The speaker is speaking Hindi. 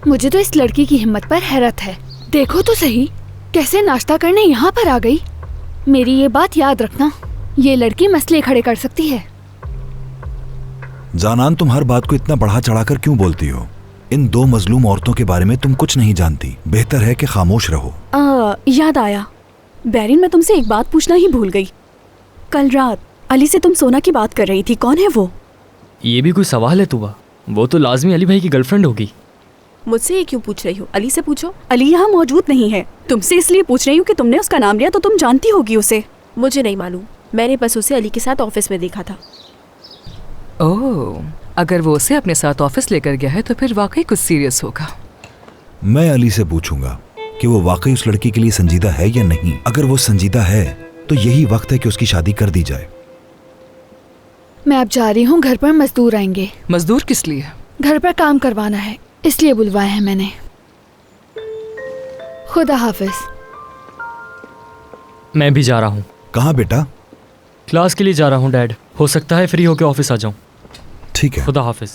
मुझे तो इस लड़की की हिम्मत पर हैरत है। देखो तो सही, कैसे नाश्ता करने यहाँ पर आ गई। मेरी ये बात याद रखना, ये लड़की मसले खड़े कर सकती है। जानान, तुम हर बात को इतना बढ़ा चढ़ाकर क्यों बोलती हो? इन दो मजलूम औरतों के बारे में तुम कुछ नहीं जानती। बेहतर है कि खामोश रहो। याद आया बैरिन, मैं तुमसे एक बात पूछना ही भूल गई। कल रात अली से तुम सोना की बात कर रही थी, कौन है वो? ये भी कोई सवाल है तुबा? वो तो लाजमी अली भाई की गर्लफ्रेंड होगी। मुझसे ये क्यों पूछ रही हो? अली से पूछो। अली यहाँ मौजूद नहीं है, तुमसे इसलिए पूछ रही हूँ कि तुमने उसका नाम लिया तो तुम जानती होगी उसे। मुझे नहीं मालूम, मैंने बस उसे अली के साथ ऑफिस में देखा था। ओह, अगर वो उसे अपने साथ ऑफिस लेकर गया है तो फिर वाकई कुछ सीरियस होगा। मैं अली से पूछूंगा कि वो वाकई उस लड़की के लिए संजीदा है या नहीं। अगर वो संजीदा है तो यही वक्त है कि उसकी शादी कर दी जाए। मैं अब जा रही हूँ, घर पर मजदूर आएंगे। मजदूर किस लिए? घर पर काम करवाना है, इसलिए बुलवाया है मैंने। खुदा हाफिज। मैं भी जा रहा हूँ। कहाँ बेटा? क्लास के लिए जा रहा हूँ डैड। हो सकता है फ्री होकर ऑफिस आ जाऊँ। ठीक है। खुदा हाफिज।